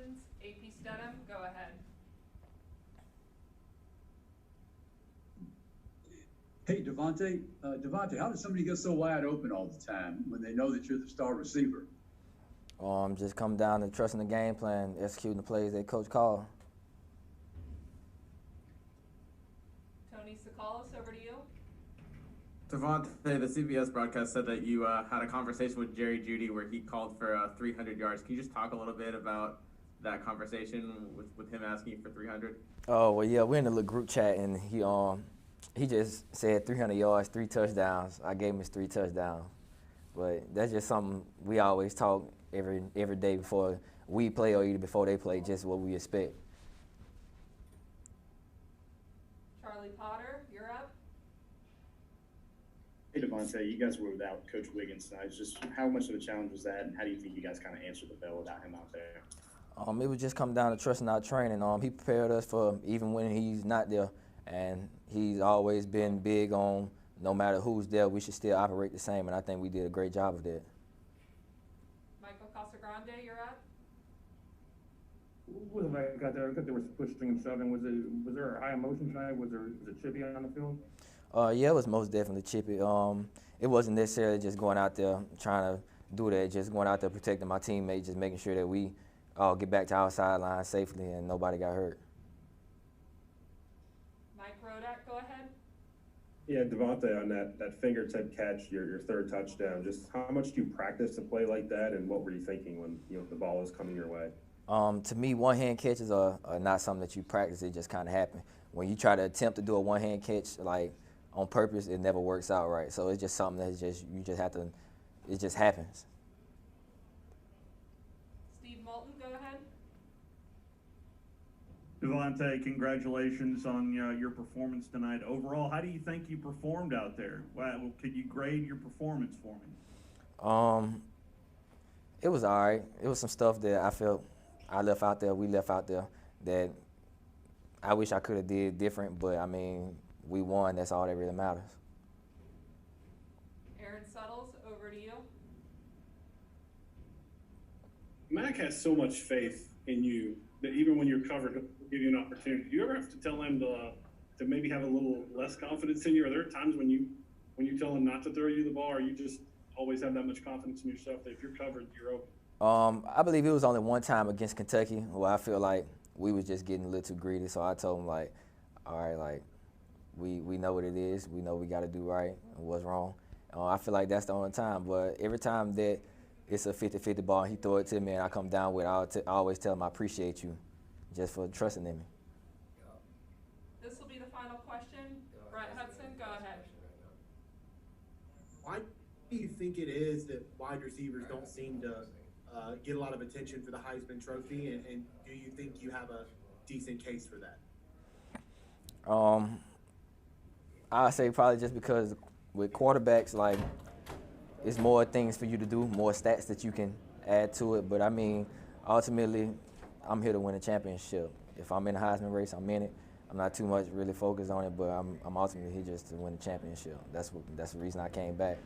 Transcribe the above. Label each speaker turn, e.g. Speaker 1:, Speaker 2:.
Speaker 1: questions. AP Stedham, go ahead.
Speaker 2: Hey, DeVonta, how does somebody get so wide open all the time when they know that you're the star receiver?
Speaker 3: Just come down to trusting the game plan, executing the plays that coach called.
Speaker 1: Tony Sakalas, over to you.
Speaker 4: DeVonta, the CBS broadcast said that you had a conversation with Jeudy where he called for 300 yards. Can you just talk a little bit about that conversation with him asking for 300?
Speaker 3: Oh, well, yeah, we're in a little group chat, and he just said 300 yards, 3 touchdowns. I gave him his 3 touchdowns. But that's just something we always talk every day before we play or either before they play, just what we expect.
Speaker 1: Charlie Potter, you're up.
Speaker 5: Hey, DeVonta, you guys were without Coach Wiggins tonight. Just how much of a challenge was that, and how do you think you guys kind of answered the bell without him out there?
Speaker 3: It would just come down to trusting our training. He prepared us for even when he's not there, and he's always been big on no matter who's there, we should still operate the same, and I think we did a great job of that.
Speaker 1: Michael Casagrande, you're up.
Speaker 6: What was like out there? I thought they were pushing and shoving. Was there a high emotion tonight? Was it chippy on the field?
Speaker 3: Yeah, it was most definitely chippy. It wasn't necessarily just going out there trying to do that, just going out there protecting my teammates, just making sure that we all get back to our sideline safely and nobody got hurt.
Speaker 1: Mike Rodak, go ahead.
Speaker 7: Yeah, DeVonta, on that fingertip catch, your third touchdown, just how much do you practice to play like that, and what were you thinking when the ball was coming your way?
Speaker 3: To me, one-hand catches are not something that you practice. It just kind of happen. When you try to attempt to do a one-hand catch, like on purpose, it never works out right. So it's just something that you just have to. It just happens.
Speaker 1: Steve Moulton, go ahead.
Speaker 8: DeVonta, congratulations on your performance tonight. Overall, how do you think you performed out there? Well, could you grade your performance for me?
Speaker 3: It was all right. It was some stuff that I felt I left out there, we left out there, that I wish I could have did different, but, I mean, we won. That's all that really matters.
Speaker 1: Aaron Suttles, over to you.
Speaker 5: Mac has so much faith in you that even when you're covered, he'll give you an opportunity. Do you ever have to tell him to maybe have a little less confidence in you? Are there times when you tell him not to throw you the ball, or you just always have that much confidence in yourself that if you're covered, you're open?
Speaker 3: I believe it was only one time against Kentucky where I feel like we was just getting a little too greedy. So I told him, like, all right, like, we know what it is. We know we got to do right and what's wrong. I feel like that's the only time. But every time that it's a 50-50 ball and he throw it to me and I come down with it, I always tell him I appreciate you just for trusting in me.
Speaker 1: This will be the final question. Brett Hudson, go ahead.
Speaker 9: Why do you think it is that wide receivers don't seem to get a lot of attention for the Heisman Trophy, and do you think you have a decent case for that?
Speaker 3: I say probably just because with quarterbacks, like, it's more things for you to do, more stats that you can add to it. But, I mean, ultimately, I'm here to win a championship. If I'm in the Heisman race, I'm in it. I'm not too much really focused on it, but I'm ultimately here just to win a championship. That's the reason I came back.